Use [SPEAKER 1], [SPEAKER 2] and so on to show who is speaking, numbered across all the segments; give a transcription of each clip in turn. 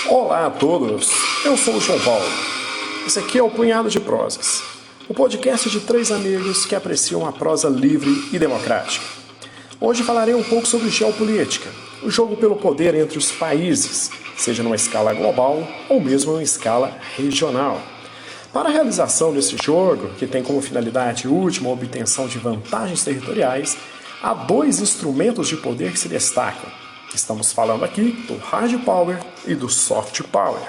[SPEAKER 1] Olá a todos, eu sou o João Paulo. Esse aqui é o Punhado de Prosas, o podcast de três amigos que apreciam a prosa livre e democrática. Hoje falarei um pouco sobre geopolítica, o jogo pelo poder entre os países, seja numa escala global ou mesmo em escala regional. Para a realização desse jogo, que tem como finalidade última a obtenção de vantagens territoriais, há dois instrumentos de poder que se destacam. Estamos falando aqui do hard power e do soft power.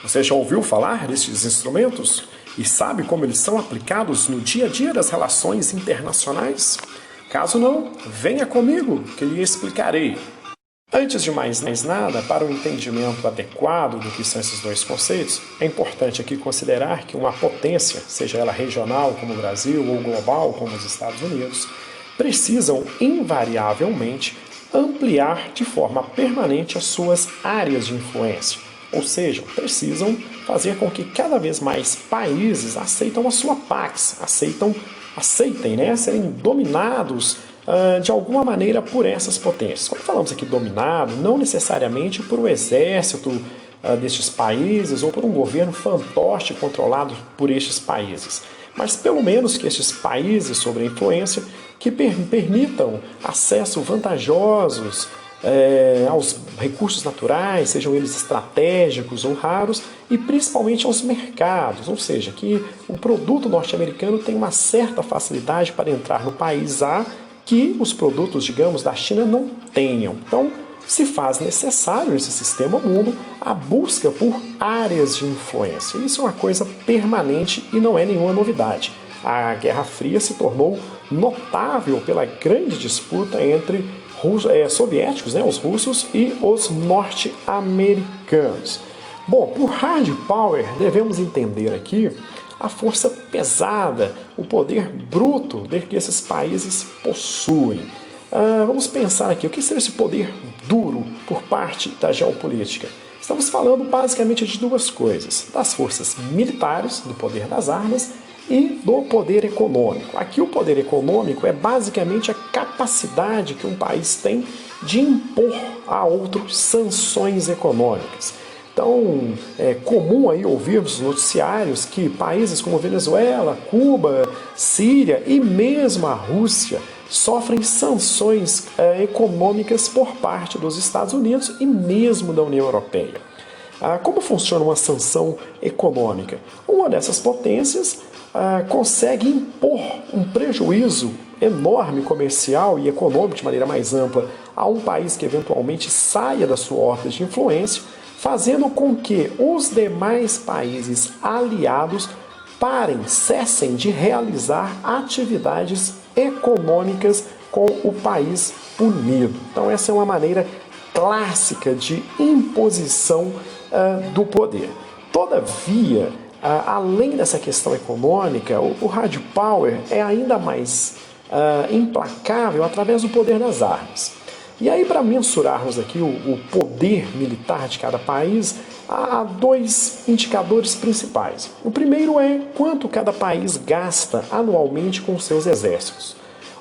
[SPEAKER 1] Você já ouviu falar destes instrumentos? E sabe como eles são aplicados no dia a dia das relações internacionais? Caso não, venha comigo que lhe explicarei. Antes de mais nada, para o entendimento adequado do que são esses dois conceitos, é importante aqui considerar que uma potência, seja ela regional como o Brasil ou global como os Estados Unidos, precisam invariavelmente ampliar de forma permanente as suas áreas de influência, ou seja, precisam fazer com que cada vez mais países aceitem a sua pax, aceitem, serem dominados de alguma maneira por essas potências. Quando falamos aqui dominado, não necessariamente por um exército destes países ou por um governo fantoche controlado por estes países, mas pelo menos que estes países sob a influência que permitam acesso vantajosos aos recursos naturais, sejam eles estratégicos ou raros, e principalmente aos mercados, ou seja, que o produto norte-americano tem uma certa facilidade para entrar no país A que os produtos, digamos, da China não tenham. Então, se faz necessário nesse sistema mundo a busca por áreas de influência. Isso é uma coisa permanente e não é nenhuma novidade. A Guerra Fria se tornou notável pela grande disputa entre soviéticos, os russos e os norte-americanos. Bom, por hard power devemos entender aqui a força pesada, o poder bruto que esses países possuem. Vamos pensar aqui, o que seria esse poder duro por parte da geopolítica? Estamos falando basicamente de duas coisas, das forças militares, do poder das armas, e do poder econômico. Aqui o poder econômico é basicamente a capacidade que um país tem de impor a outro sanções econômicas. Então, é comum aí ouvirmos noticiários que países como Venezuela, Cuba, Síria e mesmo a Rússia sofrem sanções econômicas por parte dos Estados Unidos e mesmo da União Europeia. Como funciona uma sanção econômica? Uma dessas potências consegue impor um prejuízo enorme comercial e econômico de maneira mais ampla a um país que eventualmente saia da sua órbita de influência, fazendo com que os demais países aliados cessem de realizar atividades econômicas com o país punido. Então essa é uma maneira clássica de imposição do poder. Todavia, além dessa questão econômica, o hard power é ainda mais implacável através do poder das armas. E aí, para mensurarmos aqui o poder militar de cada país, há dois indicadores principais. O primeiro é quanto cada país gasta anualmente com seus exércitos.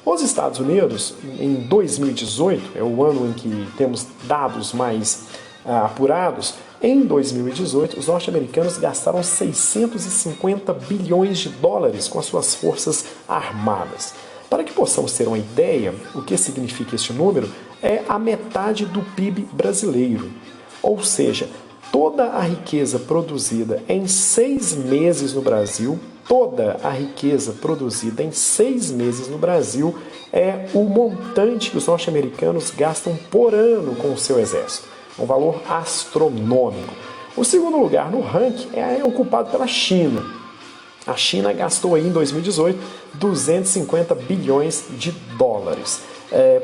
[SPEAKER 1] Os Estados Unidos, em 2018, é o ano em que temos dados mais apurados, em 2018, os norte-americanos gastaram 650 bilhões de dólares com as suas forças armadas. Para que possamos ter uma ideia, o que significa este número é a metade do PIB brasileiro. Ou seja, toda a riqueza produzida em 6 meses no Brasil, é o montante que os norte-americanos gastam por ano com o seu exército. Um valor astronômico. O segundo lugar no ranking é ocupado pela China. A China gastou aí em 2018 250 bilhões de dólares.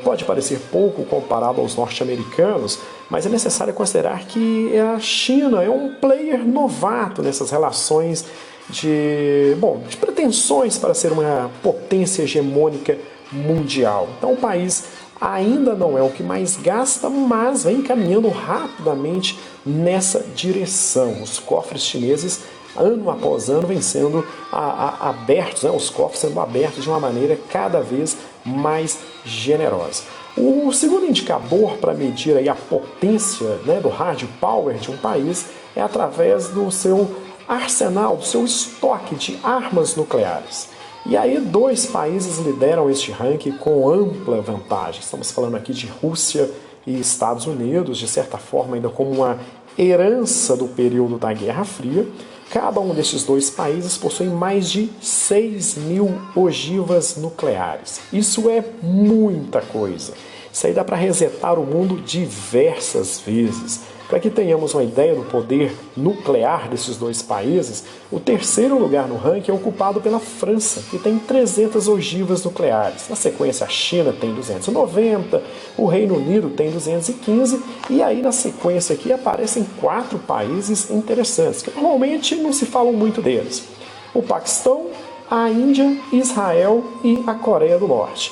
[SPEAKER 1] Pode parecer pouco comparado aos norte-americanos, mas é necessário considerar que a China é um player novato nessas relações de pretensões para ser uma potência hegemônica mundial. Então o país ainda não é o que mais gasta, mas vem caminhando rapidamente nessa direção. Os cofres chineses, ano após ano, vêm sendo abertos, os cofres sendo abertos de uma maneira cada vez mais generosa. O segundo indicador para medir aí a potência, né, do hard power de um país é através do seu arsenal, do seu estoque de armas nucleares. E aí 2 países lideram este ranking com ampla vantagem. Estamos falando aqui de Rússia e Estados Unidos, de certa forma ainda como uma herança do período da Guerra Fria. Cada um destes 2 países possui mais de 6.000 ogivas nucleares. Isso é muita coisa. Isso aí dá para resetar o mundo diversas vezes. Para que tenhamos uma ideia do poder nuclear desses 2 países, o terceiro lugar no ranking é ocupado pela França, que tem 300 ogivas nucleares. Na sequência, a China tem 290, o Reino Unido tem 215, e aí na sequência aqui aparecem 4 países interessantes, que normalmente não se falam muito deles. O Paquistão, a Índia, Israel e a Coreia do Norte.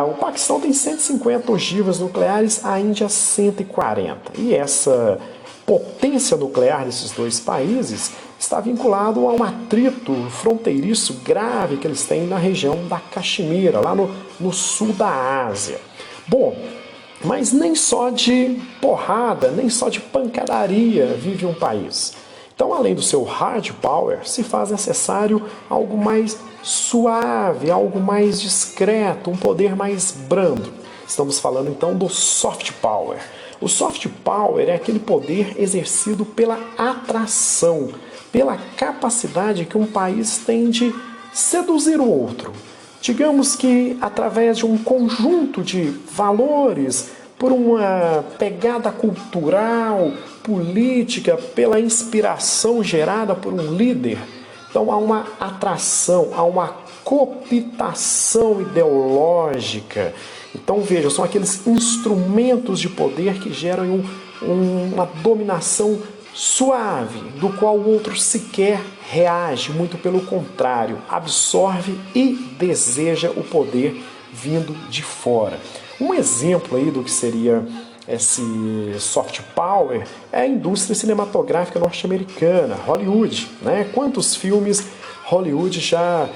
[SPEAKER 1] O Paquistão tem 150 ogivas nucleares, a Índia 140. E essa potência nuclear desses 2 países está vinculado a um atrito fronteiriço grave que eles têm na região da Caxemira, lá no sul da Ásia. Bom, mas nem só de porrada, nem só de pancadaria vive um país. Então, além do seu hard power, se faz necessário algo mais suave, algo mais discreto, um poder mais brando. Estamos falando então do soft power. O soft power é aquele poder exercido pela atração, pela capacidade que um país tem de seduzir o outro. Digamos que através de um conjunto de valores, por uma pegada cultural, política, pela inspiração gerada por um líder. Então há uma atração, há uma cooptação ideológica. Então veja, são aqueles instrumentos de poder que geram uma dominação suave, do qual o outro sequer reage, muito pelo contrário, absorve e deseja o poder vindo de fora. Um exemplo aí do que seria esse soft power é a indústria cinematográfica norte-americana, Hollywood, né? Quantos filmes Hollywood já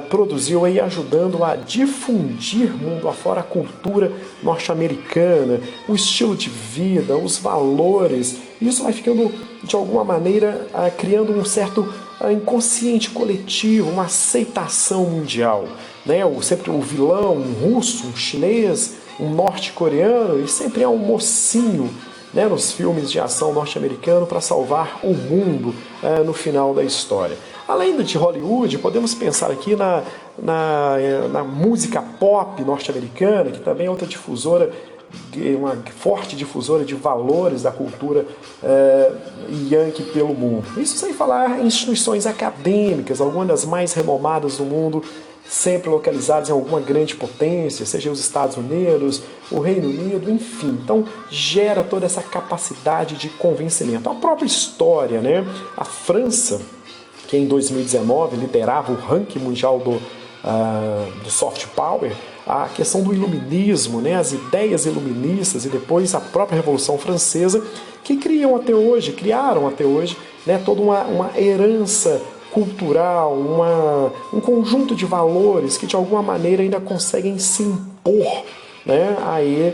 [SPEAKER 1] produziu aí ajudando a difundir mundo afora a cultura norte-americana, o estilo de vida, os valores. Isso vai ficando, de alguma maneira, criando um certo inconsciente coletivo, uma aceitação mundial. Né? Sempre o vilão, um russo, um chinês, um norte-coreano, e sempre é um mocinho, né, nos filmes de ação norte-americano para salvar o mundo no final da história. Além de Hollywood, podemos pensar aqui na música pop norte-americana, que também é outra difusora, uma forte difusora de valores da cultura yankee pelo mundo. Isso sem falar em instituições acadêmicas, algumas das mais renomadas do mundo, sempre localizadas em alguma grande potência, seja os Estados Unidos, o Reino Unido, enfim. Então gera toda essa capacidade de convencimento. A própria história, né? A França, que em 2019 liderava o ranking mundial do soft power, a questão do iluminismo, né, as ideias iluministas e depois a própria Revolução Francesa, que criaram até hoje, né, toda uma herança cultural, um conjunto de valores que de alguma maneira ainda conseguem se impor, né, aí,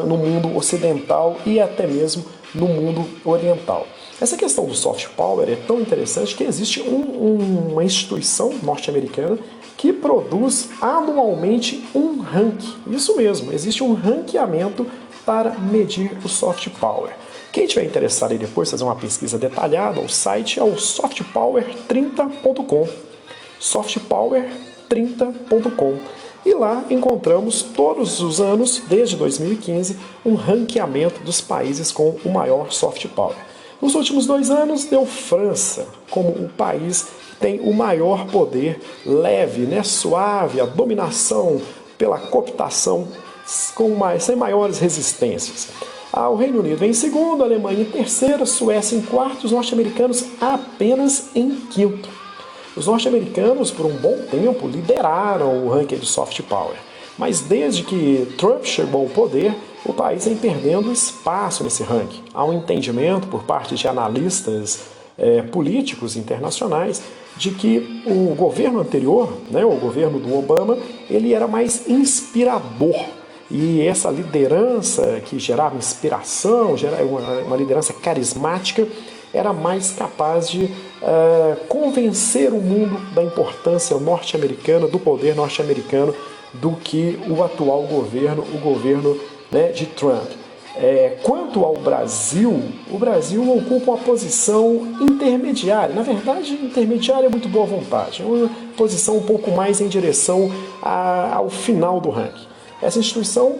[SPEAKER 1] no mundo ocidental e até mesmo no mundo oriental. Essa questão do soft power é tão interessante que existe uma instituição norte-americana que produz anualmente um ranking. Isso mesmo, existe um ranqueamento para medir o soft power. Quem tiver interessado em depois fazer uma pesquisa detalhada, o site é o softpower30.com. softpower30.com. E lá encontramos todos os anos, desde 2015, um ranqueamento dos países com o maior soft power. Nos últimos 2 anos, deu França como o país que tem o maior poder leve, né, suave, a dominação pela cooptação sem maiores resistências. O Reino Unido vem em segundo, a Alemanha em terceiro, a Suécia em quarto, os norte-americanos apenas em quinto. Os norte-americanos, por um bom tempo, lideraram o ranking de soft power. Mas desde que Trump chegou ao poder, o país vem perdendo espaço nesse ranking. Há um entendimento por parte de analistas políticos internacionais de que o governo anterior, né, o governo do Obama, ele era mais inspirador. e essa liderança que gerava inspiração, uma liderança carismática, era mais capaz de convencer o mundo da importância norte-americana, do poder norte-americano, do que o atual governo, o governo, né, de Trump. Quanto ao Brasil, o Brasil ocupa uma posição intermediária. Na verdade, intermediária é muito boa vontade. É uma posição um pouco mais em direção ao final do ranking. Essa instituição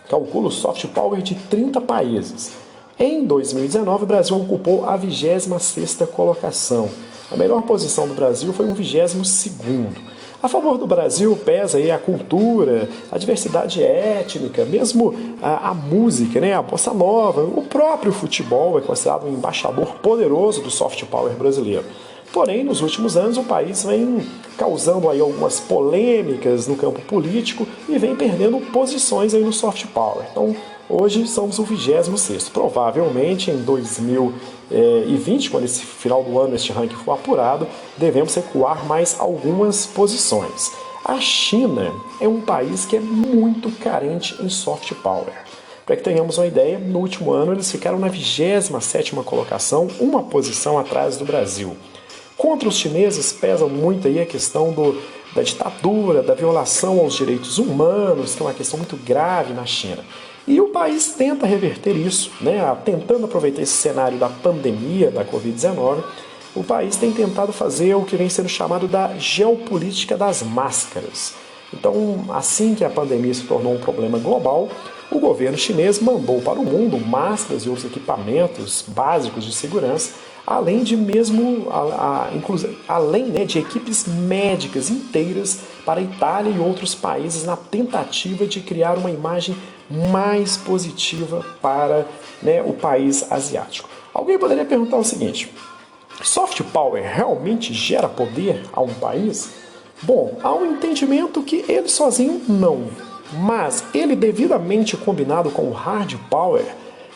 [SPEAKER 1] calcula o soft power de 30 países. Em 2019, o Brasil ocupou a 26ª colocação. A melhor posição do Brasil foi um 22º. A favor do Brasil pesa aí a cultura, a diversidade étnica, mesmo a música, né, a bossa nova, o próprio futebol é considerado um embaixador poderoso do soft power brasileiro. Porém, nos últimos anos, o país vem causando aí algumas polêmicas no campo político e vem perdendo posições aí no soft power. Então, hoje somos o 26º. Provavelmente em 2020, quando esse final do ano este ranking for apurado, devemos recuar mais algumas posições. A China é um país que é muito carente em soft power. Para que tenhamos uma ideia, no último ano eles ficaram na 27ª colocação, uma posição atrás do Brasil. Contra os chineses pesa muito aí a questão da ditadura, da violação aos direitos humanos, que é uma questão muito grave na China. E o país tenta reverter isso, né? Tentando aproveitar esse cenário da pandemia da Covid-19, o país tem tentado fazer o que vem sendo chamado da geopolítica das máscaras. Então, assim que a pandemia se tornou um problema global, o governo chinês mandou para o mundo máscaras e outros equipamentos básicos de segurança, além de além de equipes médicas inteiras para a Itália e outros países na tentativa de criar uma imagem mais positiva para, né, o país asiático. Alguém poderia perguntar o seguinte: soft power realmente gera poder a um país? Bom, há um entendimento que ele sozinho não, mas ele devidamente combinado com o hard power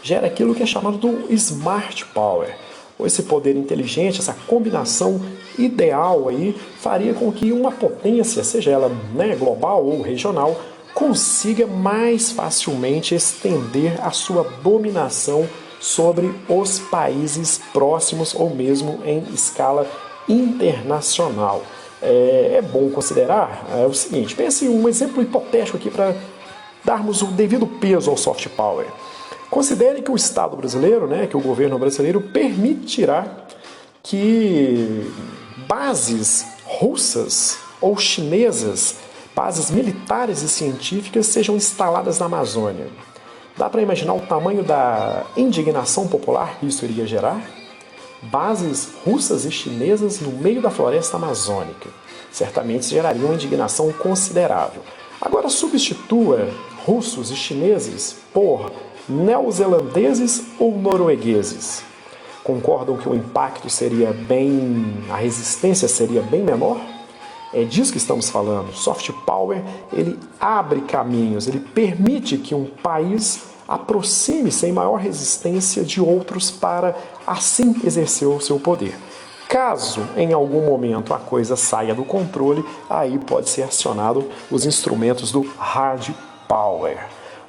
[SPEAKER 1] gera aquilo que é chamado do smart power. Esse poder inteligente, essa combinação ideal aí, faria com que uma potência, seja ela, né, global ou regional, consiga mais facilmente estender a sua dominação sobre os países próximos ou mesmo em escala internacional. É bom considerar o seguinte: pense um exemplo hipotético aqui para darmos o devido peso ao soft power. Considere que o Estado brasileiro, né, que o governo brasileiro permitirá que bases russas ou chinesas, bases militares e científicas sejam instaladas na Amazônia. Dá para imaginar o tamanho da indignação popular que isso iria gerar? Bases russas e chinesas no meio da floresta amazônica. Certamente geraria uma indignação considerável. Agora substitua russos e chineses por neozelandeses ou noruegueses. Concordam que o impacto a resistência seria bem menor? É disso que estamos falando. Soft power, ele abre caminhos, ele permite que um país aproxime-se em maior resistência de outros para assim exercer o seu poder. Caso em algum momento a coisa saia do controle, aí pode ser acionado os instrumentos do hard power.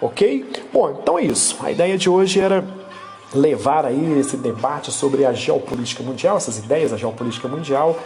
[SPEAKER 1] Ok? Bom, então é isso. A ideia de hoje era levar aí esse debate sobre a geopolítica mundial, essas ideias da geopolítica mundial,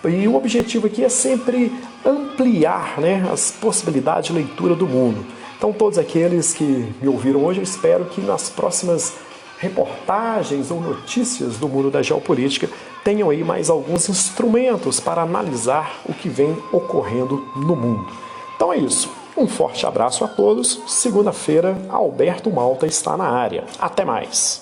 [SPEAKER 1] e o objetivo aqui é sempre ampliar, né, as possibilidades de leitura do mundo. Então todos aqueles que me ouviram hoje, eu espero que nas próximas reportagens ou notícias do mundo da geopolítica tenham aí mais alguns instrumentos para analisar o que vem ocorrendo no mundo. Então é isso. Um forte abraço a todos. Segunda-feira, Alberto Malta está na área. Até mais!